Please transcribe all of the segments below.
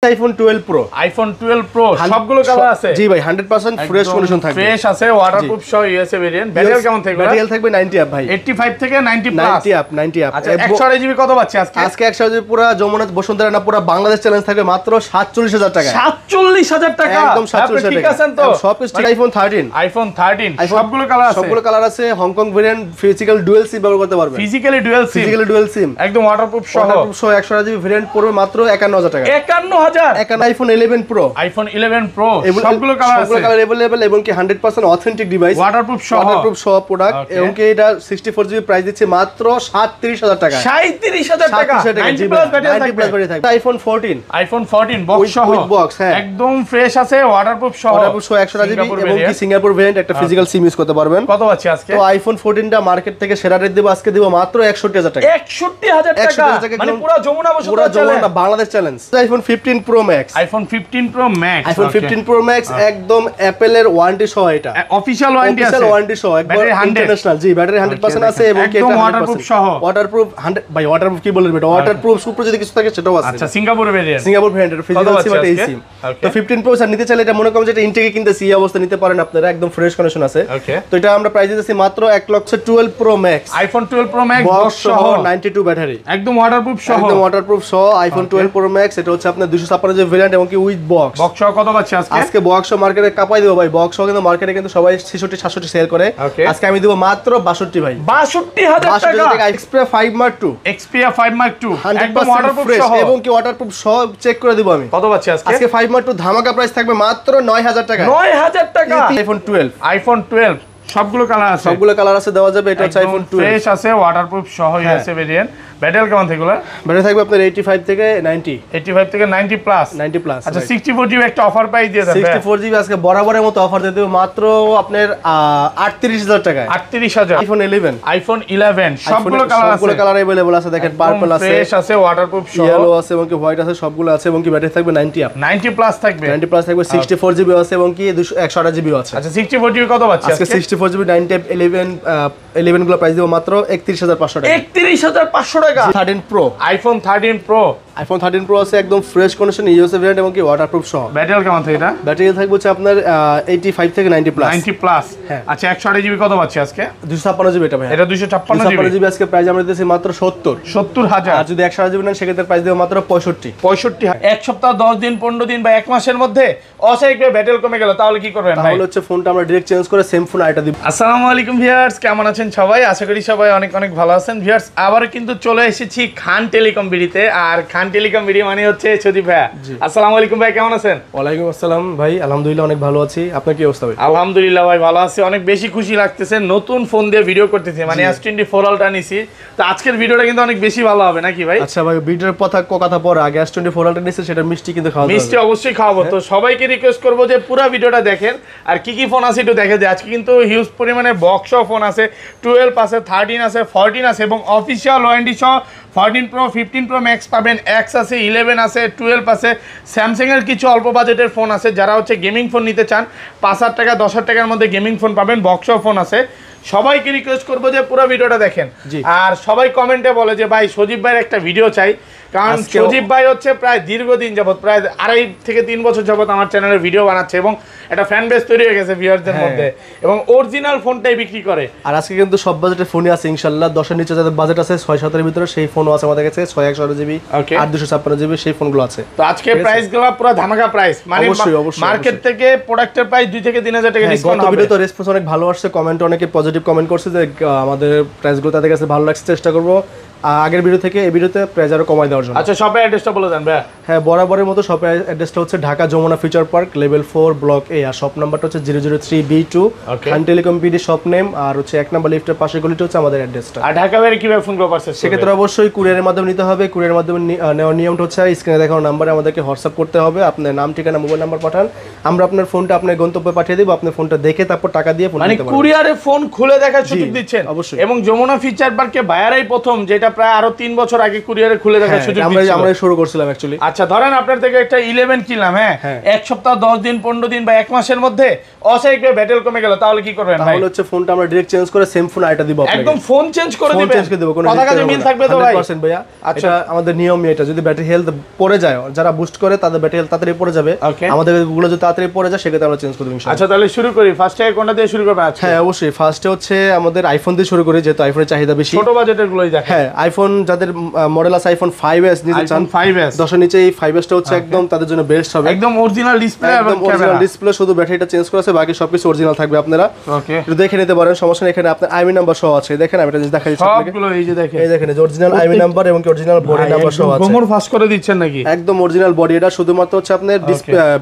IPhone 12 pro. IPhone 12 pro সবগুলো colour আছে? জি ভাই 100% ফ্রেশ কন্ডিশন থাকবে। ফ্রেশ আছে, ওয়াটারপ্রুফ সহ ইউএসএ ভেরিয়েন্ট। ব্যাটারি কেমন থাকবে? ব্যাটারি থাকবে 90 আপ ভাই। 85 থেকে 90 প্লাস। 90 আপ। আচ্ছা 128 জিবি কত পাচ্ছি আজকে? আজকে 128 জিবি পুরো যমুনা বসুন্ধরা না পুরো বাংলাদেশ চ্যালেঞ্জ থাকবে মাত্র 47000 টাকা। 47000 টাকা একদম 47000 টাকা। ঠিক আছেন তো? সব কিছু আইফোন 13। আইফোন 13 সবগুলো কালার আছে? সবগুলো কালার আছে। Hong Kong variant physical dual SIM ব্যবহার করতে পারবেন। ফিজিক্যালি ডুয়াল সিম একদম ওয়াটারপ্রুফ সহ 128 জিবি ভেরিয়েন্ট পড়বে মাত্র 51000 টাকা। 51000 আইফোন 11 প্রো। আইফোন 11 প্রো সবগুলো কালার আছে? সবগুলো কালার अवेलेबल এবং কি 100% অথেন্টিক ডিভাইস, ওয়াটারপ্রুফ সহ প্রোডাক্ট এবং কি এটা 64 জিবি প্রাইস দিচ্ছে মাত্র 37000 টাকা। 37000 টাকা 90 প্লাস ব্যাটারি থাকবে। আইফোন 14। আইফোন 14 বক্স সহ একদম ফ্রেশ আছে, ওয়াটারপ্রুফ সহ 128 জিবি এবং কি সিঙ্গাপুর ভেরিয়েন্ট একটা ফিজিক্যাল সিম ইউজ করতে পারবেন। কত পাচ্ছি আজকে? তো আইফোন 14টা মার্কেট থেকে সেরা রেট দেব আজকে দেব মাত্র 61000 টাকা। 61000 টাকা মানে পুরো Jamuna Bashundhara Jamuna Bangladesh challenge. IPhone 15 pro max. IPhone 15 pro max. IPhone 15 pro max একদম অ্যাপল এর ওয়ারেন্টি সহ, এটা অফিশিয়াল ওয়ারেন্টি আছে। অফিশিয়াল ওয়ারেন্টি সহ একদম ইন্টারন্যাশনাল। জি ব্যাটারি 100% আছে এবং কি এটা ওয়াটারপ্রুফ সহ। ওয়াটারপ্রুফ 100 ভাই ওয়াটারপ্রুফ কি বলবেন এটা? ওয়াটারপ্রুফ সুপ্র যদি কিছু থাকে সেটাও আছে। আচ্ছা Singapore variant. Singapore variant physical সিম এটা এই সিম। তো 15 প্রো স্যার নিতে চাইলে এটা মনে করেন যে এটা ইনটেকে কিনতেছি এই অবস্থা নিতে পারেন আপনারা, একদম ফ্রেশ কন্ডিশন আছে। তো এটা আমরা প্রাইস দিতেছি মাত্র 1,12 pro max. IPhone 12 pro max box সহ 92 ব্যাটারি একদম ওয়াটারপ্রুফ সহ। একদম ওয়াটারপ্রুফ সহ আইফোন 12 প্রো ম্যাক্স। এটা হচ্ছে আপনার 256 জিবি ভেরিয়েন্ট এবং কি উইথ বক্স। বক্স সহ কত পাচ্ছি আজকে? আজকে বক্স সহ মার্কেটে কাপাই দেব ভাই। বক্স সহ কিন্তু মার্কেটে কিন্তু সবাই 66 760 সেল করে। আজকে আমি দেব মাত্র 62 ভাই। 62000 টাকা। Xperia 5 Mark 2। Xperia 5 Mark 2 একদম ওয়াটারপ্রুফ সহ এবং কি ওয়াটারপ্রুফ সহ চেক করে দেব আমি। কত পাচ্ছি আজকে? আজকে 5 Mark 2 ধামাকা প্রাইস থাকবে মাত্র 9000 টাকা। 9000 টাকা। আইফোন 12। আইফোন 12 সবগুলো কালার আছে? সবগুলো কালার আছে, দেওয়া যাবে। এটা হচ্ছে আইফোন 12 ফ্রেশ আছে, ওয়াটারপ্রুফ সহ ইউএসএ ভেরিয়েন্ট। ব্যাটারি কেমন থাকবে? ব্যাটারি থাকবে আপনার 85 থেকে 90। 85 থেকে 90 প্লাস। 90 প্লাস। আচ্ছা 64 জিবি একটা অফার প্রাইস দিয়ে দেন। 64 জিবি আজকে বরাবরের মতো অফার দিয়ে দেব মাত্র আপনার 38000 টাকায়। 38000। আইফোন 11। আইফোন 11 সবগুলো কালার আছে? সবগুলো কালার अवेलेबल আছে। দেখেন পার্পল আছে, ফ্রেশ আছে, ওয়াটারপ্রুফ সহ ইয়েলো আছে এবং কি হোয়াইট আছে, সবগুলো আছে এবং কি ব্যাটারি থাকবে 90 আপ। 90 প্লাস থাকবে। 90 প্লাস থাকবে। 64 জিবি আছে এবং কি 128 জিবি আছে। আচ্ছা 64 জিবি কত পাচ্ছি আজকে? 64 জিবি 90 আপ 11 গুলো প্রাইস দেব মাত্র 31500 টাকা। 31500 টাকা। 13 pro. IPhone 13 pro. IPhone 13 pro আছে একদম ফ্রেশ কন্ডিশন ইউএসএ ভেরিয়েন্ট এবং কি ওয়াটারপ্রুফ সহ। ব্যাটারি কেমন থাকে এটা? ব্যাটারি থাকবে হচ্ছে আপনার 85 থেকে 90 প্লাস। 90 প্লাস। হ্যাঁ। আচ্ছা 128 জিবি কত পাচ্ছি আজকে? 256 জিবি এটা ভাই। এটা 256 জিবি আজকে প্রাইস আমরা দিতেছি মাত্র 70000। আর যদি 128 জিবি নেন সেক্ষেত্রে প্রাইস দেব মাত্র 65। এক সপ্তাহ 10 দিন 15 দিন বা 1 মাসের মধ্যে অস্বাভাবিকভাবে ব্যাটারি কমে গেল তাহলে কি করবেন ভাই? তাহলে হচ্ছে ফোনটা আমরা ডাইরেক্ট চেঞ্জ করে সেম ফোন আইটা দিব। আসসালামু আলাইকুম ভিউয়ার্স, কেমন আছেন সবাই? আশা করি সবাই অনেক অনেক ভালো আছেন। ভিউয়ার্স আবার কিন্তু চলে এসেছি খান টেলিকম বিডিতে। আর খান টেলিকম বিডি মানে হচ্ছে সুদীপ ভাই। আসসালামু আলাইকুম ভাই, কেমন আছেন? ওয়ালাইকুম আসসালাম ভাই, আলহামদুলিল্লাহ অনেক ভালো আছি। আপনার কি অবস্থা ভাই? আলহামদুলিল্লাহ ভাই ভালো আছি, অনেক বেশি খুশি লাগতেছে। নতুন ফোন দিয়ে ভিডিও করতেছি, মানে S24 আলট্রা নিছি। তো আজকের ভিডিওটা কিন্তু অনেক বেশি ভালো হবে নাকি ভাই? আচ্ছা ভাই, ভিডিওর কথা পর আগে S24 আলট্রা নিছে সেটা মিষ্টি কিন্তু খাওয়া মিষ্টি অবশ্যই খাওয়াবো। তো সবাইকে রিকোয়েস্ট করবো যে পুরো ভিডিওটা দেখেন আর কি কি ফোন আছে একটু দেখে দেয়। আজকে কিন্তু হিউজ পরিমাণে বক্স ফোন আছে, 12 আছে, 13 আছে, 14 আছে এবং অফিসিয়াল ওয়ারেন্টি সহ 14 প্রো 15 প্রো ম্যাক্স পাবেন। X আছে, 11 আছে, 12 আছে। স্যামসাং এর কিছু অল্প বাজেটের ফোন আছে, যারা হচ্ছে গেমিং ফোন নিতে চান 5000 টাকা 10000 টাকার মধ্যে গেমিং ফোন পাবেন, বক্স ফোন আছে। সবাইকে রিকোয়েস্ট করবো যে পুরো ভিডিওটা দেখেন। আর সবাই কমেন্টে বলে যে ভাই সজীব ভাইয়ের একটা ভিডিও চাই, কারণ সজীব ভাই হচ্ছে প্রায় দীর্ঘদিন যাবত, প্রায় 2.5 থেকে 3 বছর যাবত আমার চ্যানেলে ভিডিও বানাচ্ছে এবং একটা ফ্যান বেস তৈরি হয়ে গেছে ভিউয়ারদের মধ্যে এবং অরিজিনাল ফোনটাই বিক্রি করে। আর আজকে কিন্তু সব বাজেটের ফোনই আছে ইনশাআল্লাহ। 10 এর নিচে যাদের বাজেট আছে 6-7 এর ভিতরে সেই ফোনও আছে আমাদের কাছে। 6/128 জিবি আর 256 জিবি সেই ফোনগুলো আছে। তো আজকে প্রাইসগুলো পুরো ধামাকা প্রাইস, মানে মার্কেট থেকে প্রোডাক্টের প্রাইস 2 থেকে 3000 টাকা ডিসকাউন্ট হবে। ভিডিওতে রেসপন্স অনেক ভালো আসছে, কমেন্টে অনেকে পজিটিভ কমেন্ট করছে যে আমাদের প্রাইসগুলো তাদের কাছে ভালো লাগছে। চেষ্টা করব আগের ভিডিও থেকে এই ভিডিওতে প্রাইস আরো কমাই দেওয়ার জন্য। আচ্ছা শপের অ্যাড্রেসটা বলে দেন ভাই। হ্যাঁ, বরাবরের মতো শপের অ্যাড্রেসটা হচ্ছে Dhaka Jamuna future park level 4 block A, আর শপ নাম্বারটা হচ্ছে 003B2 Khan telecom BD shop name, আর হচ্ছে 1 নম্বর লিফটের পাশে গলিটা হচ্ছে আমাদের অ্যাড্রেসটা। আর ঢাকা বাইরে কিভাবে ফোন করে পারছেন? সেক্ষেত্রে অবশ্যই কুরিয়ারের মাধ্যমে নিতে হবে। কুরিয়ারের মাধ্যমে নেওয়ার নিয়মটা হচ্ছে স্ক্রিনে দেখানো নাম্বারে আমাদেরকে হোয়াটসঅ্যাপ করতে হবে। আপনার নাম, ঠিকানা, মোবাইল নাম্বার পাঠান, আমরা আপনার ফোনটা আপনার গন্তব্যে পাঠিয়ে দেব। আপনি ফোনটা দেখে তারপর টাকা দিয়ে ফোন নিতে পারবেন। মানে কুরিয়ারে ফোন খুলে দেখার সুযোগ দিচ্ছেন অবশ্যই। এবং যমুনা ফিচার পার্কে ভাইয়ারাই প্রথম যেটা এটা প্রায় আরো 3 বছর আগে কুরিয়ারে খুলে দেখার সুযোগ দিচ্ছিল। আমরা শুরু করছিলাম অ্যাকচুয়ালি। আচ্ছা ধরেন আপনার থেকে একটা 11 কিনলাম, হ্যাঁ, এক সপ্তাহ 10 দিন 15 দিন বা এক মাসের মধ্যে অস্বাভাবিকভাবে ব্যাটেল কমে গেল, তাহলে কি করবেন ভাই? তাহলে হচ্ছে ফোনটা আমরা ডাইরেক্ট চেঞ্জ করে সেম ফোন আইটা দিব আপনাকে। একদম ফোন চেঞ্জ করে দিবেন, চেঞ্জ করে দেব, কোনো কথা কাজে মিল থাকবে তো ভাই? 100% ভাইয়া। আচ্ছা আমাদের নিয়মই এটা, যদি ব্যাটারি হেলথ পড়ে যায়, যারা বুস্ট করে তাদের ব্যাটারি হেলথ তাড়াতাড়ি পড়ে যাবে, আমাদের গুলো যদি তাড়াতাড়ি পড়ে যায় সেক্ষেত্রে আমরা চেঞ্জ করে দেব ইনশাআল্লাহ। আচ্ছা তাহলে শুরু করি, ফার্স্টে কোনটা দিয়ে শুরু করব আজকে? হ্যাঁ অবশ্যই, ফার্স্টে হচ্ছে আমাদের আইফোন দিয়ে শুরু করি, যেহেতু আইফোনের চাহিদা বেশি। ছোট বাজেটের গুলোই দেখেন। হ্যাঁ আইফোন যাদের মডেল আছে আইফোন 5s নিতে চান, 5s 10 এর নিচে এই 5s টা হচ্ছে একদম তাদের জন্য বেস্ট হবে। একদম অরিজিনাল ডিসপ্লে এবং একদম অরিজিনাল ডিসপ্লে, শুধু ব্যাটারিটা চেঞ্জ করা আছে, বাকি সবকিছু অরিজিনাল থাকবে আপনারা। ওকে একটু দেখে নিতে পারেন, সমস্যা নেই। এখানে আপনার আইমি নাম্বার সহ আছে, দেখেন আমি এটা জিনিস দেখাই দিচ্ছি আপনাকে। সবগুলো এই যে দেখেন, এই দেখেন অরিজিনাল আইমি নাম্বার এবং অরিজিনাল বডি নাম্বার সহ আছে। গোমর ফাস্ট করে দিচ্ছেন নাকি? একদম অরিজিনাল বডি, এটা শুধুমাত্র হচ্ছে আপনার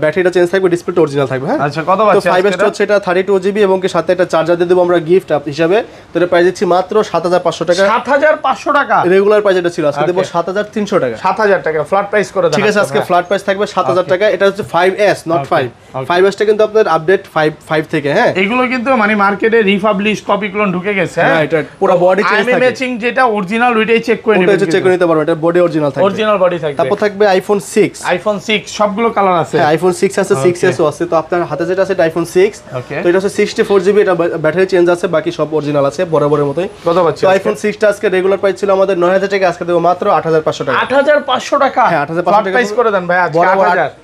ব্যাটারিটা চেঞ্জ থাকবে, ডিসপ্লেটা অরিজিনাল থাকবে। হ্যাঁ আচ্ছা কত তো বাজছে 5s টা হচ্ছে এটা 32 জিবি এবং কি সাথে একটা চার্জার দিয়ে দেব আমরা গিফট হিসাবে। তো এটা প্রাইস দিচ্ছি মাত্র 7500 টাকা। 7500 টাকা রেগুলার প্রাইস এটা ছিল, আজকে দেব 7300 টাকা। 7000 টাকা ফ্ল্যাট প্রাইস করে দেন। ঠিক আছে, আজকে ফ্ল্যাট প্রাইস থাকবে 7000 টাকা। এটা হচ্ছে 5s নট 5। 5s টা কিন্তু আপনার আপডেট 5 থেকে। হ্যাঁ এগুলো কিন্তু মানে মার্কেটে রিপাবলিশ কপি ক্লোন ঢুকে গেছে। হ্যাঁ এটা পুরো বডি চেঞ্জ থাকে, ম্যাচিং যেটা অরিজিনাল ওইটাই চেক করে নেবেন, ওটা চেক করে নিতে পারবেন, এটা বডি অরিজিনাল থাকবে, অরিজিনাল বডি থাকবে। তারপর থাকবে আইফোন 6। আইফোন 6 সবগুলো কালার আছে। হ্যাঁ আইফোন 6 আছে, 6s ও আছে। তো আপনার হাতে যেটা আছে এটা আইফোন 6। তো এটা হচ্ছে 64 জিবি, এটা ব্যাটারি চেঞ্জ আছে, বাকি সব অরিজিনাল আছে বরাবরের মতোই। কত পাচ্ছি? তো আইফোন 6 টা আজকে রেগুলার প্রাইস ছিল আমাদের 9000 টাকা, আজকে দেব মাত্র 8500 টাকা। 8500 টাকা? হ্যাঁ 8500 টাকা প্রাইস করে দেন ভাই আজকে।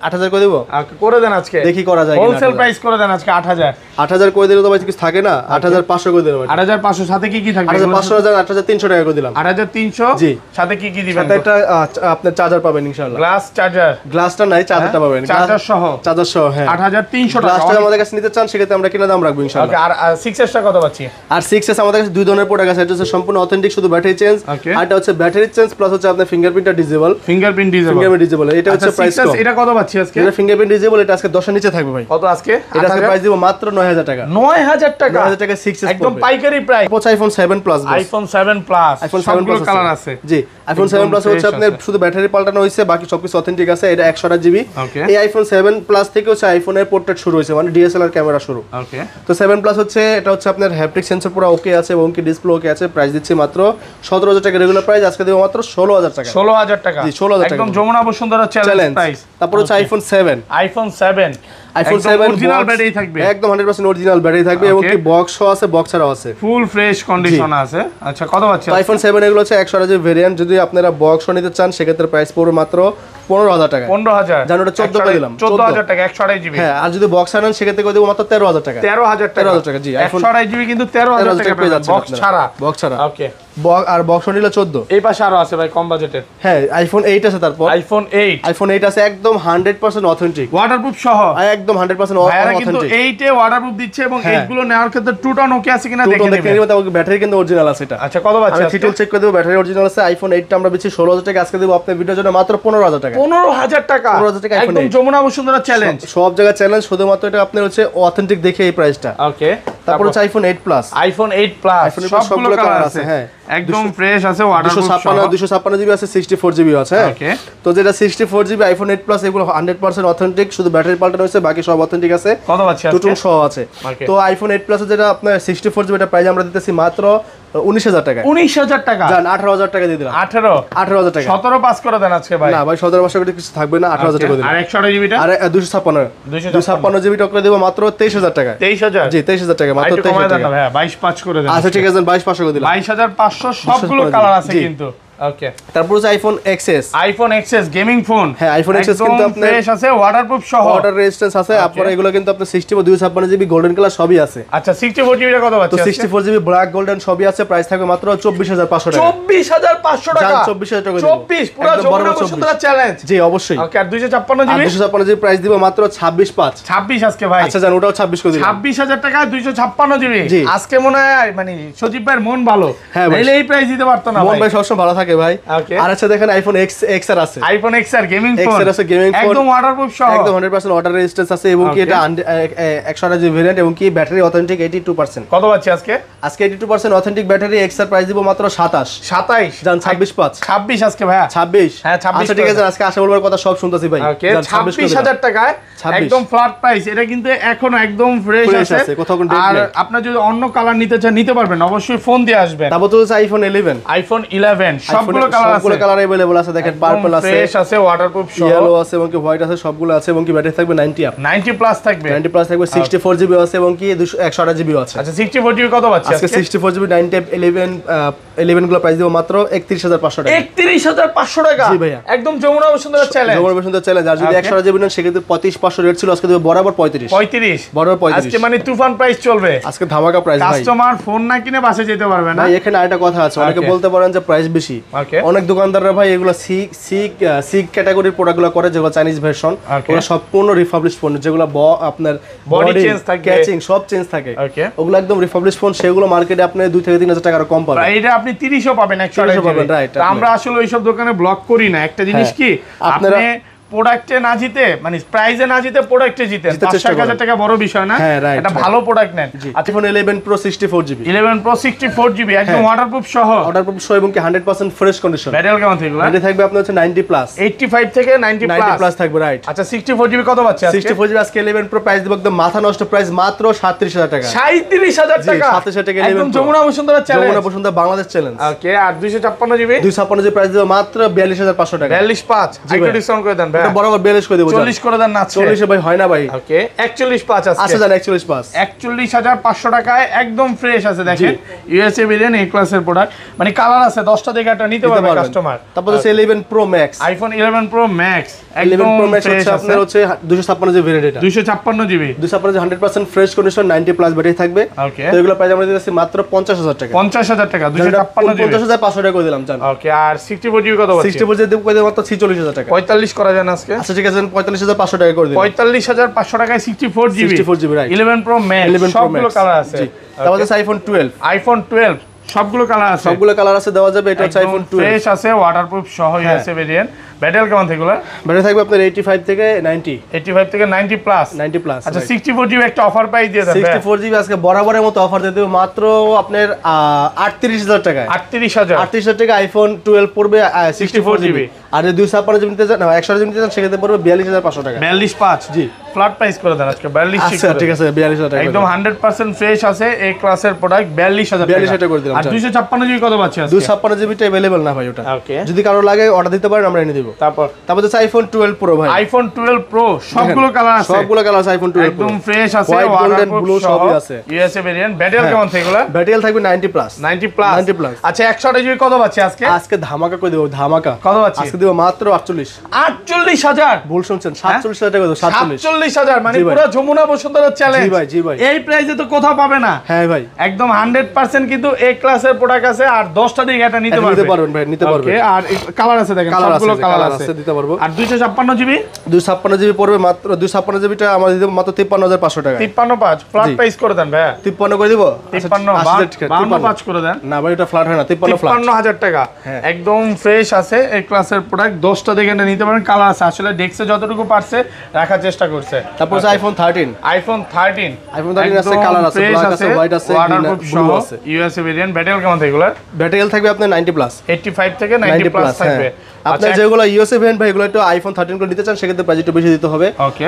8000 করে দেব, করে দেন আজকে, দেখি করা যায় কিনা। হোলসেল প্রাইস করে দেন আজকে 8000। 8000 করে দিলে তো ভাই কিছু থাকে না, 8500 করে দিলাম। 8500 সাথে কি কি থাকবে? 8500 8300 টাকা করে দিলাম। 8300 জি, সাথে কি কি দিবেন? সাথে একটা আপনার চার্জার পাবেন ইনশাআল্লাহ। Glass charger? গ্লাসটা নাই, চার্জারটা পাবেন, চার্জার সহ। চার্জার সহ। হ্যাঁ 8300 টাকা। গ্লাসটা আমাদের কাছে নিতে চান সেক্ষেত্রে আমরা কিনা দাম রাখবো ইনশাআল্লাহ। ওকে, আর 6s টা কত পাচ্ছি? আর 6s আমাদের কাছে দুই ধরনের প্রোডাক্ট আছে, এটা হচ্ছে সম্পূর্ণ অথেন্টিক, শুধু ব্যাটারি চেঞ্জ, আর এটা হচ্ছে ব্যাটারি চেঞ্জ প্লাস হচ্ছে আপনার ফিঙ্গারপ্রিন্টটা ডিসেবল। ফিঙ্গারপ্রিন্ট ডিসেবল, এটা হচ্ছে প্রাইস কম। এটা কত পাচ্ছি আজকে? এটা ফিঙ্গারপ্রিন্ট ডিসেবল, এটা আজকে 10 এর নিচে থাকবে ভাই। কত আজকে? এটা আজকে প্রাইস দিব মাত্র 9000 টাকা। 9000 টাকা? 9000 টাকা 6s একদম পাইকারি প্রাইস। হচ্ছে iPhone 7 plus. IPhone 7 plus, iPhone 7 plus colour আছে। জি আইফোন 7 প্লাস হচ্ছে আপনার শুধু ব্যাটারি পাল্টানো হয়েছে, বাকি সবকিছু অথেন্টিক আছে। এটা 128 জিবি। এই আইফোন 7 প্লাস থেকে হচ্ছে আইফোনের পোর্ট্রেট শুরু হয়েছে, মানে ডিএসএলআর ক্যামেরা শুরু। ওকে, তো 7 প্লাস হচ্ছে এটা হচ্ছে আপনার হ্যাপটিক সেন্সর পুরো ওকে আছে এবং কি ডিসপ্লে ওকে আছে। প্রাইস দিচ্ছি মাত্র 17000 টাকা রেগুলার প্রাইস, আজকে দেব মাত্র 16000 টাকা। 16000 টাকা? জি 16000 টাকা, একদম যমুনা বসুন্ধরা চ্যালেঞ্জ প্রাইস। তারপর হচ্ছে আইফোন 7। আইফোন 7 অরিজিনাল ব্যাটারি থাকবে, একদম 100% অরিজিনাল ব্যাটারি থাকবে এবং কি বক্সও আছে, বক্সারও আছে, ফুল ফ্রেশ কন্ডিশন আছে। আচ্ছা কত পাচ্ছেন? আইফোন 7 এগুলো হচ্ছে 128 জিবি ভেরিয়েন্ট। যদি আপনারা বক্সও নিতে চান সেক্ষেত্রে প্রাইস পড়বে মাত্র 15000 টাকা। 15000? জানো এটা 14 করে দিলাম, 14000 টাকা 128 জিবি। হ্যাঁ, আর যদি বক্সার নেন সেক্ষেত্রে করে দেব মাত্র 13000 টাকা। 13000 টাকা। জি আইফোন 128 জিবি কিন্তু 13000 টাকা পেয়ে যাচ্ছে বক্স ছাড়া। বক্স ছাড়া। ওকে, আর বক্স নিলে 14। এই পাশে আরো আছে ভাই কম বাজেটের। হ্যাঁ আইফোন 8 আছে, তারপর আইফোন 8 আছে একদম 100% অথেন্টিক, ওয়াটারপ্রুফ সহ। একদম 100% ভাইরা কিন্তু অথেন্টিক। 8 এ ওয়াটারপ্রুফ দিচ্ছে এবং 8 গুলো নেওয়ার ক্ষেত্রে টু টন ওকে আছে কিনা দেখে নেবেন। ব্যাটারি কিন্তু অরিজিনাল আছে এটা। আচ্ছা কত পাচ্ছেন? আমি ডিটেইলস চেক করে দেব, ব্যাটারি অরিজিনাল আছে। আইফোন 8 টা আমরা বেচি 16000 টাকা, আজকে দেব আপনার ভিডিওর জন্য মাত্র 15000 টাকা। 15000 টাকা? 15000 টাকা একদম যমুনা বসুন্ধরা চ্যালেঞ্জ, সব জায়গা চ্যালেঞ্জ, শুধুমাত্র এটা আপনার হচ্ছে অথেন্টিক দেখে এই প্রাইসটা। ওকে, তারপর হচ্ছে আইফোন 8 প্লাস। আইফোন 8 প্লাস সবগুলো কালার আছে। হ্যাঁ একদম ফ্রেশ আছে, ওয়াটারপ্রুফ সহ। 256 জিবি আছে, 64 জিবি আছে। ওকে, তো যেটা 64 জিবি আইফোন 8 প্লাস এগুলো 100% অথেন্টিক, শুধু ব্যাটারি পাল্টানো হয়েছে, বাকি সব অথেন্টিক আছে। কত পাচ্ছি আজকে? টুটুন সহ আছে। তো আইফোন 8 প্লাস যেটা আপনার 64 জিবি এটা প্রাইস আমরা দিতেছি মাত্র 19000 টাকা। 19000 টাকা? জান 18000 টাকা দিয়ে দিলাম। 18000 টাকা। 17 পাস করে দেন আজকে ভাই। না ভাই 17 মাসের করে কিছু থাকবে না, 18000 টাকা দিলাম। আর 128 জিবিটা? আর 256 জিবি টাকা দেব মাত্র 23000 টাকা। 23000? জি 23000 টাকা, মাত্র 23000 টাকা ভাই 22 পাঁচ করে দেন। আচ্ছা ঠিক আছে 22500 করে দিলাম। 22500 সবগুলো কালার আছে কিন্তু। ওকে, তারপর হচ্ছে iPhone XS। IPhone XS gaming phone. হ্যাঁ আইফোন XS কিন্তু আপনার ফ্রেশ আছে, ওয়াটারপ্রুফ সহ, ওয়াটার রেজিস্ট্যান্স আছে। আপনারা এগুলো কিন্তু আপনার 64 256 জিবি গোল্ডেন কালার সবই আছে। আচ্ছা 64 জিবিটা কত পাচ্ছেন? তো 64 জিবি ব্ল্যাক গোল্ডেন সবই আছে, প্রাইস থাকবে মাত্র 24500 টাকা। 24500 টাকা? 24000 টাকা। 24 পুরো যমুনা বসুন্ধরা চ্যালেঞ্জ। জি অবশ্যই। ওকে, আর 256 জিবি? 256 জিবি প্রাইস দিব মাত্র 26500। 26 আজকে ভাই। আচ্ছা জান ওটাও 26 করে দিলাম। 26000 টাকা 256 জিবি। আজকে মনে হয় মানে সজীব ভাইয়ের মন ভালো, হ্যাঁ নাইলে এই প্রাইস দিতে পারতো না। মন ভাই সবসময় ভালো থাকে। থাকে ভাই। Okay. আর আছে দেখেন আইফোন XR আছে, iPhone XR gaming phone, XR আছে গেমিং ফোন, একদম ওয়াটারপ্রুফ সহ, একদম 100% ওয়াটার রেজিস্ট্যান্স আছে এবং কি এটা 128 জিবি ভেরিয়েন্ট এবং কি ব্যাটারি অথেন্টিক 82%। কত পাচ্ছি আজকে? আজকে 82% অথেন্টিক ব্যাটারি। XR প্রাইস দিব মাত্র 27 জান 26 26 আজকে ভাইয়া 26। হ্যাঁ 26। আচ্ছা ঠিক আছে, আজকে আশা বলবার কথা সব শুনতাছি ভাই। ওকে 26000 টাকায় একদম ফ্ল্যাট প্রাইস। এটা কিন্তু এখনো একদম ফ্রেশ আছে, কোথাও কোনো আর আপনারা যদি অন্য কালার নিতে চান নিতে পারবেন, অবশ্যই ফোন দিয়ে আসবেন। তারপর তো আইফোন 11, আইফোন 11 সবগুলো কালার আছে, সবগুলো কালার अवेलेबल আছে। দেখেন পার্পল আছে, ফ্রেশ আছে, ওয়াটারপ্রুফ সহ, ইয়েলো আছে এবং কি হোয়াইট আছে, সবগুলো আছে এবং কি ব্যাটারি থাকবে 90 আপ, 90 প্লাস থাকবে, 90 প্লাস থাকবে। 64 জিবি আছে এবং কি 128 জিবি আছে। আচ্ছা 64 জিবি কত পাচ্ছি আজকে? 64 জিবি 9 ট্যাব 11 গুলো প্রাইস দিব মাত্র 31500 টাকা। 31500 টাকা? জি ভাইয়া, একদম যমুনা বসুন্ধরা চ্যালেঞ্জ, যমুনা বসুন্ধরা চ্যালেঞ্জ। আর যদি 128 জিবি নেন সেক্ষেত্রে 25500 রেট ছিল, আজকে দেব বরাবর 35 বরাবর 35। আজকে মানে তুফান প্রাইস চলবে, আজকে ধামাকা প্রাইস ভাই। কাস্টমার ফোন না কিনে বাসে যেতে পারবে না ভাই। এখানে আরেকটা কথা আছে, অনেকে বলতে পারেন যে প্রাইস বেশি। অনেক দোকানদাররা ভাই এগুলো সি ক্যাটাগরির প্রোডাক্টগুলো করে, যেগুলো চাইনিজ ভার্সন, ওগুলো সম্পূর্ণ রিফাবলিশ ফোন, যেগুলো আপনার বডি চেঞ্জ থাকে, ক্যাচিং সব চেঞ্জ থাকে, ওগুলো একদম রিফাবলিশ ফোন। সেগুলো মার্কেটে আপনি 2 থেকে 3000 টাকা কম পাবেন। এটা আপনি 30ও পাবেন, 100 পাবেন, রাইট। আমরা আসলে ওইসব দোকানে ব্লক করি না। একটা জিনিস কি, আপনি প্রোডাক্টে না জিতে মানে প্রাইজে না জিতে প্রোডাক্টে জিতেন, 5,000 টাকা বড় বিষয় না, এটা ভালো প্রোডাক্ট নেন। IPhone 11 Pro 64 GB, 11 Pro 64 GB একদম ওয়াটারপ্রুফ সহ, এবং কি 100% ফ্রেশ কন্ডিশন। ব্যাটারি কেমন থাকবে? ব্যাটারি থাকবে আপনার হচ্ছে 90 প্লাস, 85 থেকে 90 প্লাস থাকবে, রাইট। আচ্ছা 64 জিবি কত পাচ্ছে আজকে? 64 জিবি আজকে 11 Pro প্রাইস দিব একদম মাথা নষ্ট প্রাইস, মাত্র 37000 টাকা। 37000 টাকা? 37000 টাকা 11 একদম Pro, Jamuna Bashundhara challenge, Jamuna Bashundhara Bangladesh challenge. Okay. আর 256 জিবি? 256 জিবি প্রাইস দিব মাত্র 42500 টাকা। 425 একটু ডিসকাউন্ট করে দেন ভাই। এটা বরাবর 42 করে দেব, 40 করে দেন না? 40 ভাই হয় না ভাই। ওকে 415 আছে। আচ্ছা জান 415, 41500 টাকায় একদম ফ্রেশ আছে। দেখেন ইউএসএ ভেরিয়েন্ট, এ ক্লাসের প্রোডাক্ট, মানে কালার আছে 10টা থেকে একটা নিতে পারবে কাস্টমার। তারপর হচ্ছে 11 Pro Max, iPhone 11 Pro Max 11 Pro Max হচ্ছে আপনার হচ্ছে 256 জিবি ভেরিয়েন্ট, এটা 256 GB, 100% fresh condition, 90 plus battery থাকবে। ওকে। তো এগুলো প্রাইস আমরা দিতেছি মাত্র 50000 টাকা। 50000 টাকা 256 জিবি, 50500 টাকা করে দিলাম জান। ওকে। আর 64 জিবি কত পাচ্ছি? 64 জিবি দেব করে দিলাম মাত্র 46000 টাকা। 45 করা যায় না আজকে? আচ্ছা ঠিক আছে 45500 টাকা করে দিলাম। 45500 টাকায় 64 জিবি, রাইট। 11 Pro Max সবগুলো কালার আছে। তারপর হচ্ছে আইফোন 12, আইফোন 12 সবগুলো কালার আছে, সবগুলো কালার আছে দেওয়া যাবে। এটা হচ্ছে আইফোন 12 ফ্রেশ আছে, ওয়াটারপ্রুফ সহ ইউএসএ ভেরিয়েন্ট। ব্যাটারি কেমন থাকবে? ব্যাটারি থাকবে আপনার 85 থেকে 90, 85 থেকে 90 প্লাস, 90 প্লাস। আচ্ছা 64 জিবি একটা অফার প্রাইস দিয়ে দেন। 64 জিবি আজকে বরাবরের মতো অফার দিয়ে দেব মাত্র আপনার 38000 টাকায়। 38000 টাকা আইফোন 12 পড়বে 64 জিবি। আর যদি 256 জিবি নিতে চান, না 100 জিবি নিতে চান সেক্ষেত্রে পড়বে 42500 টাকা। 425 জি ফ্ল্যাট প্রাইস করে দেন আজকে 42। আচ্ছা ঠিক আছে 42000 টাকা একদম 100% ফ্রেশ আছে, এই ক্লাসের প্রোডাক্ট 42000 টাকা করে দিলাম। আর 256 জিবি কত পাচ্ছি আজকে? 256 জিবিটা अवेलेबल না ভাই ওটা। ওকে। যদি কারো লাগে অর্ডার দিতে পারেন, আমরা এনে দেব। তারপর হচ্ছে আইফোন 12 Pro ভাই, আইফোন 12 Pro সবগুলো কালার আছে, সবগুলো কালার আছে আইফোন 12 Pro, একদম ফ্রেশ আছে, হোয়াইট গোল্ডেন ব্লু সবই আছে, ইউএসএ ভেরিয়েন্ট। ব্যাটারি কেমন থাকবে? ব্যাটারি থাকবে 90 প্লাস, 90 প্লাস। আচ্ছা 128 জিবি কত পাচ্ছি আজকে? আজকে ধামাকা করে দেব, ধামাকা। কত পাচ্ছি? আজকে দেব মাত্র 48000। ভুল শুনছেন, 47000 টাকা দেব। 47000 মানে পুরো যমুনা বসুন্ধরা চ্যালেঞ্জ। জি ভাই, জি ভাই। এই প্রাইসে তো কোথাও পাবে না। হ্যাঁ ভাই, একদম 100% কিন্তু এ ক্লাসের প্রোডাক্ট আছে, আর 10টা দিকে এটা নিতে পারবেন ভাই, নিতে পারবেন। ওকে। আর কালার আছে দেখেন, সবগুলো কালার আছে, দিতে পারবো। আর 256 জিবি, 256 জিবি পড়বে মাত্র 256 জিবিটা আমরা দিতে মাত্র 53500 টাকা। 535 ফ্ল্যাট প্রাইস করে দেন ভাই। 53 করে দিব। 52 করে দেন। না ভাই ওটা ফ্ল্যাট হয় না, 53 ফ্ল্যাট। 55000 টাকা একদম ফ্রেশ আছে, এই ক্লাসের প্রোডাক্ট 10টা দেখে নিতে পারেন। কালার আছে, আসলে ডেক্সে যতটুকু পারছে রাখার চেষ্টা করছে। তারপর আছে আইফোন 13, আইফোন 13 আছে, কালার আছে, ব্ল্যাক আছে, হোয়াইট আছে, ব্লু আছে, ইউএসএ ভেরিয়েন্ট। ব্যাটারি কেমন থাকবে? ব্যাটারি থাকবে আপনার 90 প্লাস, 85 থেকে 90 প্লাস থাকবে। আপনার যেগুলো ইউএসএ ভেরিয়েন্ট ভাই, এগুলো একটু আইফোন 13 করে নিতে চান সেক্ষেত্রে প্রাইস একটু বেশি দিতে হবে।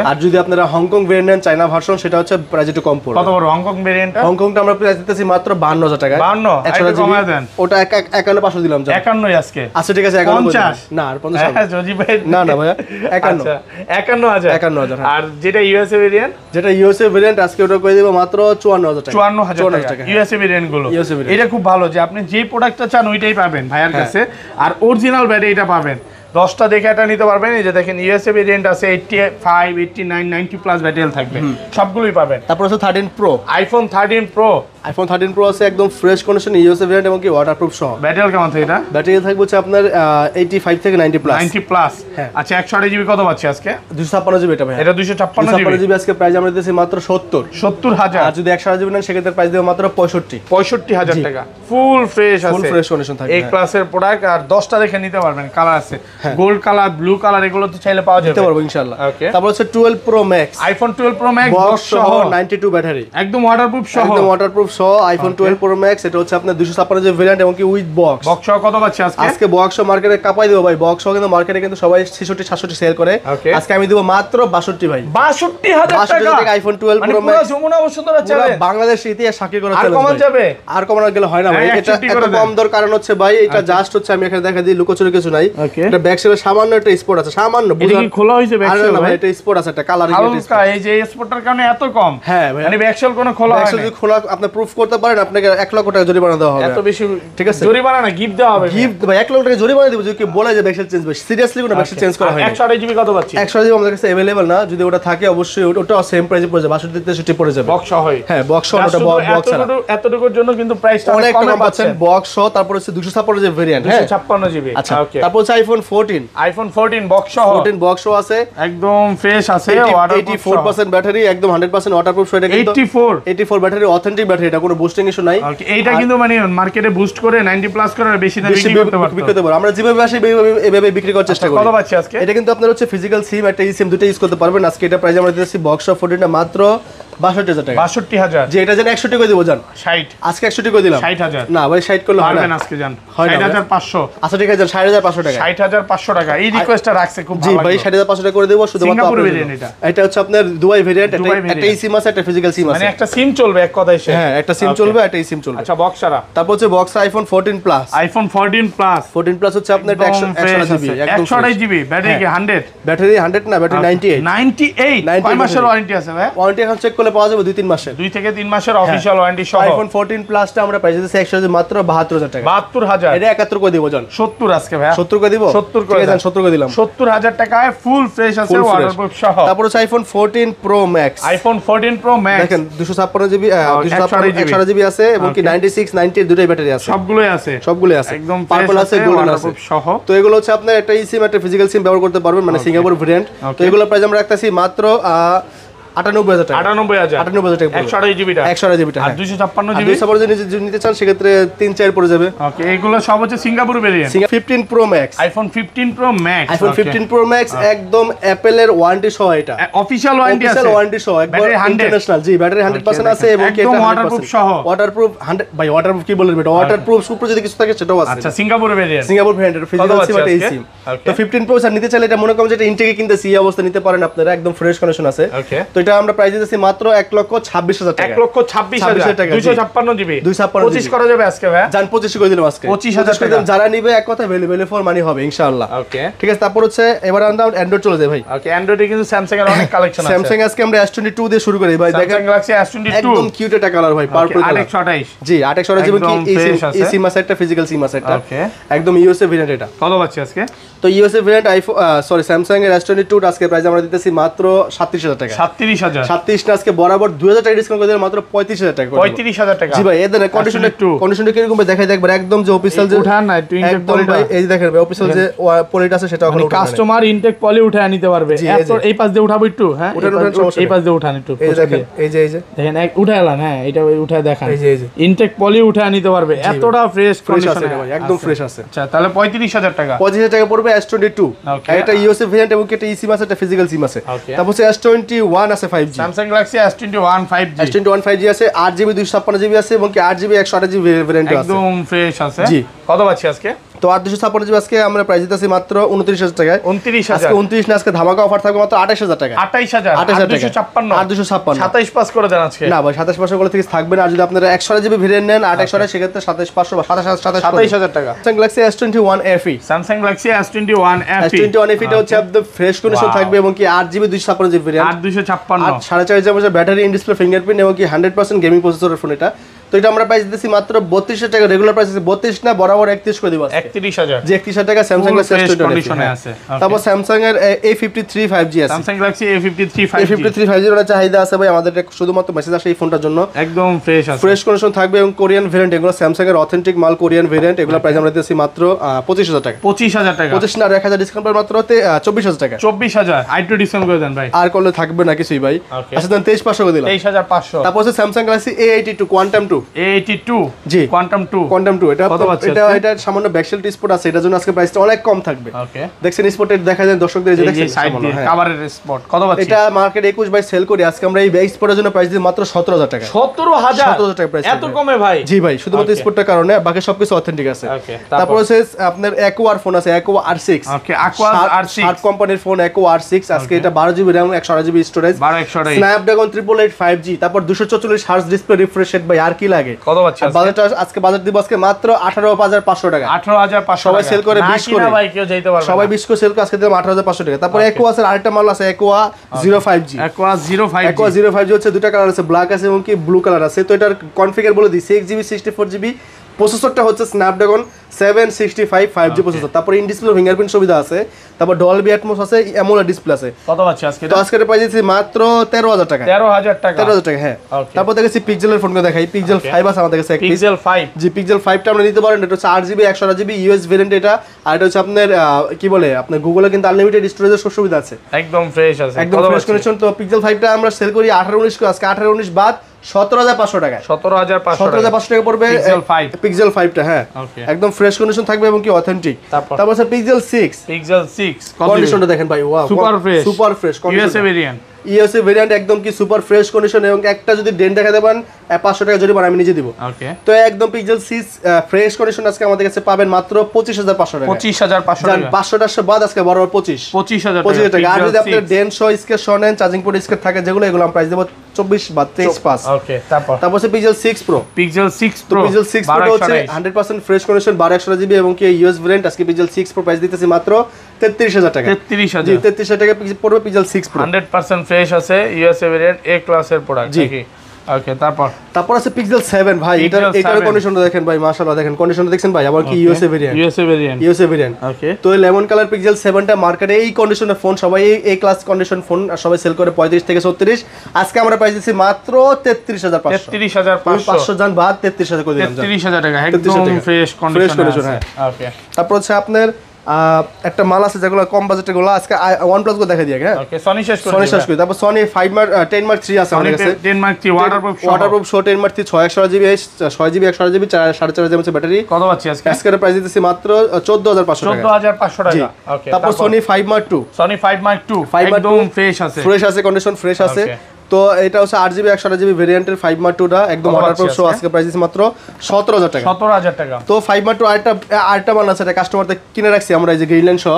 আর যদি আপনারা হংকং ভেরিয়েন্ট নেন, চায়না ভার্সন, সেটা হচ্ছে প্রাইস একটু কম পড়বে। কত বড় হংকং ভেরিয়েন্ট? হংকংটা আমরা প্রাইস দিতেছি মাত্র 52000 টাকা। 52 একটু কমায় দেন। ওটা 51500 দিলাম। 51 আজকে। আচ্ছা ঠিক আছে 51 না, আর 50 হ্যাঁ জজি ভাই, না ভাইয়া 51। আচ্ছা 51000। আর যেটা ইউএসএ ভেরিয়েন্ট, আজকে ওটা করে দেব মাত্র 54000 টাকা। 54000 টাকা ইউএসএ ভেরিয়েন্ট গুলো। এটা খুব ভালো যে আপনি যে প্রোডাক্টটা চান ওইটাই পাবেন ভাইয়ার কাছে, আর অরিজিনাল ব্যাটারিটা পাবেন। 10টা দেখে এটা নিতে পারবেন। এই যে দেখেন ইউএসএ ভেরিয়েন্ট আছে, 85, 89, 90 প্লাস ব্যাটারি থাকবে, সবগুলোই পাবেন। তারপর আছে 13 Pro, iPhone 13 Pro iPhone 13 pro আছে একদম ফ্রেশ কন্ডিশন ইউএসএ ভেরিয়েন্ট এবং কি ওয়াটারপ্রুফ সহ। ব্যাটারি কেমন থাকে এটা? ব্যাটারি থাকবে হচ্ছে আপনার 85 থেকে 90 প্লাস। 90 প্লাস। হ্যাঁ। আচ্ছা 128 জিবি কত পাচ্ছি আজকে? 256 জিবি এটা ভাই। এটা 256 জিবি আজকে প্রাইস আমরা দিতেছি মাত্র 70,000। আর যদি 128 জিবি নেন সেক্ষেত্রে প্রাইস দেব মাত্র 65,000 টাকা। ফুল ফ্রেশ আছে, ফুল ফ্রেশ কন্ডিশন থাকবে। এই ক্লাসের প্রোডাক্ট আর 10টা দেখে নিতে পারবেন। কালার আছে গোল্ড কালার, ব্লু কালার, এগুলো তো চাইলে পাওয়া যাবে। নিতে পারবো ইনশাআল্লাহ। ওকে। তারপর হচ্ছে 12 pro max, iPhone 12 pro max box সহ 92 ব্যাটারি, একদম ওয়াটারপ্রুফ সহ। একদম ওয়াটারপ্রুফ সহ আইফোন 12 প্রো ম্যাক্স। এটা হচ্ছে আপনার 256 জিবি ভেরিয়েন্ট এবং কি উইথ বক্স। বক্স সহ কত পাচ্ছি আজকে? আজকে বক্স সহ মার্কেটে কাপাই দেব ভাই। বক্স সহ কিন্তু মার্কেটে কিন্তু সবাই 66 67 সেল করে। আজকে আমি দেব মাত্র 62 ভাই। 62,000 টাকা আইফোন 12 প্রো মানে ম্যাক্স। যমুনা বসুন্ধরা চ্যালেঞ্জ, বাংলাদেশের ইতিহাস সাক্ষী করা আর চ্যালেঞ্জ। কমন যাবে? আর কমানো গেলে হয় না ভাই। এটা এত কম দর কারণ হচ্ছে ভাই এটা জাস্ট হচ্ছে আমি এখানে দেখা দিই লুকোচুরি কিছু নাই। এটা ব্যাক সাইডে সামান্য একটা স্পট আছে, সামান্য এটা কি খোলা হইছে ব্যাক সাইড? ভাই এটা স্পট আছে, একটা কালার হালকা এই যে স্পটটার কারণে এত কম। হ্যাঁ ভাই, মানে ব্যাক সাইড কোনো খোলা হয় না। যদি খোলা আপনি প্রুফ করতে পারেন আপনাকে 1 লক্ষ টাকা জরিমানা দেওয়া হবে। এত বেশি ঠিক আছে? জরিমানা না, গিফট দেওয়া হবে। গিফট ভাই 1 লক্ষ টাকা জরিমানা দিব যদি কেউ বলে যে ব্যাক সাইড চেঞ্জ হবে। সিরিয়াসলি কোনো ব্যাক সাইড চেঞ্জ করা হয় না। 128 জিবি কত পাচ্ছি? 128 জিবি আমাদের কাছে अवेलेबल না। যদি ওটা থাকে অবশ্যই ওটা সেম প্রাইসে পড়ে যাবে, 62 63 পড়ে যাবে বক্স সহ। হ্যাঁ বক্স সহ, ওটা বক্স ছাড়া। এতটুকুর জন্য কিন্তু প্রাইসটা অনেক কমে কম পাচ্ছেন বক্স সহ। তারপর হচ্ছে 256 জিবি ভেরিয়েন্ট, হ্যাঁ 256 জিবি। আচ্ছা ওকে। তারপর হচ্ছে আইফোন 14, আইফোন 14 বক্স সহ। 14 বক্স সহ আছে, একদম ফ্রেশ আছে, 84% ব্যাটারি, একদম 100% ওয়াটারপ্রুফ। এটা কিন্তু 84 ব্যাটারি, অথেন্টিক ব্যাটারি, এটা কোনো বুস্টিং ইস্যু নাই। ওকে, এইটা কিন্তু মানে মার্কেটে বুস্ট করে 90 প্লাস করে বেশি দামে বিক্রি করতে পারবো। আমরা যেভাবে আসি এভাবে বিক্রি করার চেষ্টা করি। কত পাচ্ছি আজকে? এটা কিন্তু আপনার হচ্ছে ফিজিক্যাল সিম একটা সিম দুটো ইউজ করতে পারবেন। আজকে এটা প্রাইস আমরা দিতেছি বক্স অফ 14 মাত্র 62,000 টাকা। 62,000। যে এটা যেন 61 করে দিব জান। 60 আজকে 61 করে দিলাম। 60,000 না ভাই 60 করলে হয় না আজকে জান। হয় না 60,500। আচ্ছা ঠিক আছে 60,500 টাকা। 60,500 টাকা এই রিকোয়েস্টটা রাখছে, খুব ভালো। জি ভাই 60,500 টাকা করে দেব শুধুমাত্র সিঙ্গাপুর আপনার ভেরিয়েন্ট। জন্য। এটা হচ্ছে আপনার দুবাই ভেরিয়েন্ট, একটা সিম আছে একটা ফিজিক্যাল সিম আছে। মানে একটা সিম চলবে এক কথায় সে। হ্যাঁ একটা সিম চলবে, একটা সিম চলবে। আচ্ছা বক্স ছাড়া। তারপর হচ্ছে box iPhone 14 plus. IPhone 14 plus. 14 plus হচ্ছে আপনার 128 জিবি, একদম 128 জিবি ব্যাটারি কি 100? ব্যাটারি 100 না, ব্যাটারি 98। 98 কয় মাসের ওয়ারেন্টি আছে ভাই? ওয়ারেন্টি এখন চেক করলে পাওয়া যাবে 2-3 মাসের। 2 থেকে 3 মাসের অফিশিয়াল ওয়ারেন্টি সহ। আইফোন 14 প্লাসটা আমরা প্রাইস দিতেছি 100 মাত্র 72,000 টাকা। 72,000। এটা 71 করে দিব জান। 70 আজকে ভাই। 70 করে দিব। 70 করে দেন 70 করে দিলাম। 70,000 টাকায় ফুল ফ্রেশ আছে, ওয়াটারপ্রুফ সহ। তারপর হচ্ছে iPhone 14 pro max. IPhone 14 pro max দেখেন 256 জিবি 256 জিবি আছে এবং কি 96 90 দুটোই ব্যাটারি আছে। সবগুলোই আছে, সবগুলোই আছে। একদম পার্পল আছে, গোল্ডেন আছে সহ। তো এগুলো হচ্ছে আপনার একটা সিম একটা ফিজিক্যাল সিম ব্যবহার করতে পারবেন, মানে সিঙ্গাপুর ভেরিয়েন্ট। তো এগুলো প্রাইস আমরা রাখতেছি মাত্র 98,000 টাকা। 98,000 টাকা। 128 জিবিটা। 128 জিবিটা। আর 256 জিবি। 256 যদি নিতে চান সেক্ষেত্রে 3-4 পড়ে যাবে। ওকে, এগুলো সব হচ্ছে Singapore variant. 15 pro max. IPhone 15 pro max. IPhone 15 pro max একদম অ্যাপলের ওয়ারেন্টি সহ। এটা অফিশিয়াল ওয়ারেন্টি আছে, অফিশিয়াল ওয়ারেন্টি সহ, একদম ইন্টারন্যাশনাল। জি ব্যাটারি 100% আছে এবং কি এটা ওয়াটারপ্রুফ সহ। ওয়াটারপ্রুফ 100 ভাই ওয়াটারপ্রুফ কি বলেন বেটা, ওয়াটারপ্রুফ সুপ্র যদি কিছু থাকে সেটাও আছে। আচ্ছা সিঙ্গাপুর ভেরিয়েন্ট, সিঙ্গাপুর ভেরিয়েন্টের ফিজিক্যাল সিম একটা সিম। তো 15 প্রো স্যার নিতে চাইলে এটা মনে করেন যে এটা ইনটেকে কিনতেছি এই অবস্থা নিতে পারেন আপনারা, একদম ফ্রেশ কন্ডিশন আছে। তো এটা আমরা প্রাইস দিতেছি মাত্র 1,26,000 টাকা। 1,26,000 টাকা। 256 জিবি। 25 করা যাবে আজকে ভাই। জান 25 করে দিলাম আজকে। 25,000 টাকা। যারা নিবে এক কথা ভ্যালু ফর মানি হবে ইনশাআল্লাহ। ওকে ঠিক আছে। তারপর হচ্ছে এবার আমরা অ্যান্ড্রয়েড চলে যাই ভাই। ওকে, অ্যান্ড্রয়েডে কিন্তু স্যামসাং এর অনেক কালেকশন আছে। স্যামসাং আজকে আমরা S22 দিয়ে শুরু করি ভাই। দেখেন স্যামসাং গ্যালাক্সি S22 একদম কিউট একটা কালার ভাই, পার্পল কালার। 828 জি 828 জিবি কি এই সিম আছে একটা ফিজিক্যাল সিম আছে একটা। ওকে, একদম ইউএসএ ভেরিয়েন্ট এটা। কত পাচ্ছি আজকে? তো USA variant iPhone sorry Samsung এর S22 আজকে প্রাইস আমরা দিতেছি মাত্র 37,000 টাকা। 37,000। 37 না আজকে বরাবর 2,000 টাকা ডিসকাউন্ট করে দিলে মাত্র 35,000 টাকা। 35,000 টাকা। জি ভাই এদের কন্ডিশনটা কিরকম ভাই দেখাই দেখবার একদম যে অফিশিয়াল যে উঠান না একটু ইনটেক একদম ভাই এই যে দেখেন ভাই অফিশিয়াল যে পলিটা আছে সেটা এখন কাস্টমার ইনটেক পলি উঠায় নিতে পারবে। এত এই পাশ দিয়ে উঠাবো একটু, হ্যাঁ এই পাশ দিয়ে উঠান একটু। এই দেখেন এই যে দেখেন এক উঠাইলাম, হ্যাঁ এটা উঠায় দেখান। এই যে ইনটেক পলি উঠায় নিতে পারবে, এতটা ফ্রেশ কন্ডিশনে ভাই একদম ফ্রেশ আছে। আচ্ছা তাহলে 35,000 টাকা। 35,000 টাকা পড়বে S22। এটা ইউএসএ ভেরিয়েন্ট এবং এটা ইসিম আছে একটা ফিজিক্যাল সিম আছে। তারপর হচ্ছে S21 আছে 5G। Samsung Galaxy S21 5G। S21 5G আছে 8GB 256GB আছে এবং কি 8GB 128GB ভেরিয়েন্ট আছে। একদম ফ্রেশ আছে। জি কত পাচ্ছি আজকে? তো 856GB আজকে আমরা প্রাইস দিতেছি মাত্র 29,000 টাকায়। 29,000 আজকে 29 না, আজকে ধামাকা অফার থাকবে মাত্র 28,000 টাকা। 28,000 256 256 27 পাস করে দেন আজকে। না ভাই 27 গুলো থেকে থাকবে না। আর যদি আপনারা 128GB ভেরিয়েন্ট নেন 8 সেক্ষেত্রে 27,500 বা 27,000 টাকা। Samsung Galaxy S21 FE। Samsung Galaxy S21 FE। S21 FE টা হচ্ছে একদম ফ্রেশ কন্ডিশন থাকবে এবং কি 8GB 256GB variant. 8 256 4.5 battery, in display fingerprint এবং কি 100% গেমিং প্রসেসরের ফোন এটা। তো এটা আমরা প্রাইস দিতেছি মাত্র 32,000 টাকা, রেগুলার প্রাইস আছে 32 না, বরাবর 31 করে দিব আজকে। 31,000 যে 31,000 টাকা স্যামসাং এর ফ্রেশ S22 কন্ডিশনে আছে। তারপর স্যামসাং এর A53 5G আছে, Samsung Galaxy A53 5G A53 5G এর চাহিদা আছে ভাই আমাদের, এটা শুধুমাত্র মেসেজ আসে এই ফোনটার জন্য। একদম ফ্রেশ আছে, ফ্রেশ কন্ডিশন থাকবে এবং কোরিয়ান ভেরিয়েন্ট, এগুলো স্যামসাং এর অথেন্টিক মাল, কোরিয়ান ভেরিয়েন্ট, এগুলো প্রাইস আমরা দিতেছি মাত্র 25,000 টাকা। 25,000 টাকা, 25 না 1,000 ডিসকাউন্ট পার মাত্র 24,000 টাকা। 24,000 আইটু ডিসকাউন্ট করে দেন ভাই, আর করলে থাকবে না কিছুই ভাই। আচ্ছা দেন 23,500 করে দিলাম, 23,500। তারপর হচ্ছে Samsung Galaxy A82 quantum 2, A82 জি কোয়ান্টাম 2, কোয়ান্টাম 2 এটা কত পাচ্ছি এটা আজকে? এটা সামান্য ব্যাকশেল স্পট আছে, এটার জন্য আজকে প্রাইসটা অনেক কম থাকবে। ওকে, দেখছেন স্পটে দেখা যায় দর্শকদের, এই যে এই যে দেখছেন সাইড সামান্য, দিয়ে হ্যাঁ। কভারের স্পট কত পাচ্ছি? এটা মার্কেট 21 বাই সেল করি, আজকে আমরা এই স্পটের জন্য প্রাইস দিই মাত্র 17,000 টাকা। 17,000 টাকা প্রাইস, এত কমে ভাই? জি ভাই, শুধুমাত্র Okay. স্পটটার কারণে, বাকি সবকিছু অথেন্টিক আছে। ওকে, তারপর হচ্ছে আপনার Aqua ফোন আছে, Aqua R6, ওকে Aqua R6 শার্প কোম্পানির ফোন Aqua R6, আজকে এটা 12GB RAM 128GB storage, 12 Snapdragon 888 5G, তারপর 244 হার্জ ডিসপ্লে রিফ্রেশ রেট, ভাই আর কি লাগে? কত পাচ্ছি আজকে? বাজেটটা আজকে বাজেট দিব আজকে মাত্র 18,500 টাকা। 18,500 সবাই সেল করে 20 করে, ভাই কেউ যাইতে পারবে সবাই না। 20 করে সেল করে আজকে দিলাম 18,500 টাকা। তারপর Aqua আছে, আরেকটা মাল আছে Aqua 05G, Aqua 05G, Aqua 05G হচ্ছে দুটো কালার আছে, ব্ল্যাক আছে এবং কি ব্লু কালার আছে। তো এটার কনফিগার বলে দিই 6GB 64GB, প্রসেসরটা হচ্ছে স্ন্যাপড্রাগন 765 5G প্রসেসর, তারপর ইন ডিসপ্লে ফিঙ্গারপ্রিন্ট সুবিধা আছে, তারপর ডলবি অ্যাটমস আছে, অ্যামোলেড ডিসপ্লে আছে। কত পাচ্ছি আজকে? তো আজকের প্রাইস দিচ্ছি মাত্র 13,000 টাকা। 13,000 টাকা, 13,000 টাকা, হ্যাঁ। Okay. তারপর দেখেছি পিক্সেলের ফোনকে দেখাই, পিক্সেল 5 আছে আমাদের কাছে এক পিস। পিক্সেল 5, জি পিক্সেল 5টা আমরা নিতে পারেন, এটা হচ্ছে 8GB 128GB ইউএস ভেরিয়েন্ট এটা, আর এটা হচ্ছে আপনার কি বলে আপনার গুগলে কিন্তু আনলিমিটেড স্টোরেজের সুবিধা আছে, একদম ফ্রেশ আছে, একদম ফ্রেশ কন্ডিশন। তো পিক্সেল 5টা আমরা সেল করি 18-19 করে, আজকে 18-19 বাদ 17,500 টাকা, 17,500 টাকা পড়বে পিক্সেল 5, পিক্সেল 5টা, হ্যাঁ। ওকে, একদম ফ্রেশ কন্ডিশন থাকবে এবং কি অথেন্টিক। তারপর হচ্ছে পিক্সেল 6, পিক্সেল 6 কন্ডিশনটা দেখেন ভাই, wow super fresh, super fresh USA variant, USA variant একদম কি সুপার ফ্রেশ কন্ডিশন, এবং একটা যদি ডেন্ট দেখাতে পারেন 500 টাকা জরিমানা আমি নিজে দিব। ওকে, তো একদম পিক্সেল 6 ফ্রেশ কন্ডিশন আজকে আমাদের কাছে পাবেন মাত্র 25,500 টাকা। 25,500 জান টাকা, 500 বাদ আজকে বরাবর 25,000 টাকা। আর যদি আপনার ডেন্ট সহ স্কেচ সহ নেন, চার্জিং পোর্ট স্কেচ থাকে যেগুলো, এগুলো আমি প্রাইস দেব 24 বা 23,500। ওকে, তারপর হচ্ছে পিক্সেল 6 প্রো, পিক্সেল 6 তো প্রো, পিক্সেল 6 প্রো হচ্ছে 100% ফ্রেশ কন্ডিশন 1200GB এবং কি ইউএস ভেরিয়েন্ট। আজকে পিক্সেল 6 প্রো প্রাইস দিতেছি মাত্র 33,000 টাকা। 33,000, জি 33,000 টাকা পড়বে পিক্সেল 6 প্রো, 100% ফ্রেশ আছে, ইউএসএ ভেরিয়েন্ট, এ ক্লাসের প্রোডাক্ট। জি। ওকে, তারপর আছে পিক্সেল 7 ভাই, এটার কন্ডিশনটা দেখেন ভাই, মাশাআল্লাহ দেখেন কন্ডিশনটা দেখছেন ভাই, আবার কি ইউএসএ ভেরিয়েন্ট। ওকে, তো লেমন কালার পিক্সেল 7টা মার্কেটে এই কন্ডিশনের ফোন সবাই, এই ক্লাস কন্ডিশন ফোন সবাই সেল করে 35 থেকে 36, আজকে আমরা প্রাইস দিচ্ছি মাত্র 33,500। 33,500 জান বাদ 33,000 করে দিলাম, 33,000 টাকা, একদম ফ্রেশ কন্ডিশন, হ্যাঁ। ওকে, তারপর হচ্ছে আপনার একটা মাল আছে যেগুলো কম বাজেটের গুলো, আজকে OnePlus গুলো দেখা দিয়ে, হ্যাঁ। ওকে, সনি শেষ করি, তারপর সনি 5 মার্ক 10 মার্ক 3 আছে আমাদের কাছে, 10 mark 3 waterproof show 10 mark 3 6GB 128GB 4.5 হচ্ছে ব্যাটারি। কত পাচ্ছি আজকে? আজকের প্রাইস দিতেছি মাত্র 14,500 টাকা, 14,500 টাকা। ওকে, তারপর সনি 5 মার্ক 2, সনি 5 মার্ক 2 একদম ফ্রেশ আছে, কন্ডিশন ফ্রেশ আছে। তো এটা হচ্ছে 8GB 128GB ভেরিয়েন্টের 5 মার্ক 2টা একদম ওয়াটারপ্রুফ শো, আজকে প্রাইস দিচ্ছি মাত্র 17,000 টাকা। 17,000 টাকা। তো 5 মার্ক 2 আরেকটা মান আছে, এটা কাস্টমারদের কিনে রাখছি আমরা, এই যে গ্রিনল্যান্ড শো,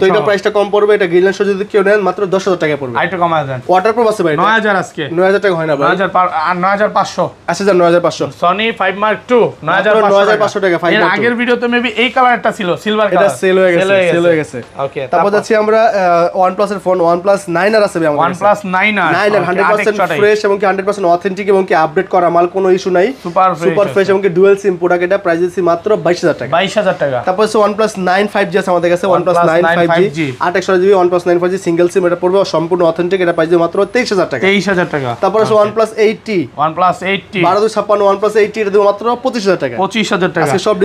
তো এটা প্রাইসটা কম পড়বে, এটা গ্রিনল্যান্ড শো যদি কেউ নেন মাত্র 10,000 টাকা পড়বে। আইটা কমায় দেন, ওয়াটারপ্রুফ আছে ভাই, 9,000 আজকে, 9,000 টাকা হয় না ভাই, 9,500 আচ্ছা যান 9,500। সনি 5 মার্ক 2 9,500 টাকা। এর আগের ভিডিওতে মেবি এই কালারটা ছিল, সিলভার কালার, এটা সেল হয়ে গেছে। ওকে, তারপর যাচ্ছি আমরা OnePlus এর ফোন, OnePlus 9R আছে আমাদের কাছে, OnePlus 9R 100% ফ্রেশ এবং কি 100% অথেন্টিক এবং কি আপডেট করা মাল, কোনো ইস্যু নাই, সুপার ফ্রেশ এবং কি ডুয়াল সিম প্রোডাক্ট। এটা প্রাইস দিচ্ছি মাত্র 22,000 টাকা। 22,000 টাকা। তারপর হচ্ছে OnePlus 9 5G আছে আমাদের কাছে, OnePlus 9 5G 8/128GB OnePlus 9 5G single সিম, এটা পড়বে সম্পূর্ণ অথেন্টিক, এটা প্রাইস দিচ্ছি মাত্র 23,000 টাকা। 23,000 টাকা। তারপর হচ্ছে OnePlus 8T 12/256 OnePlus 8T এটা দেব মাত্র 25,000 টাকা। 25,000 টাকা। আজকে সব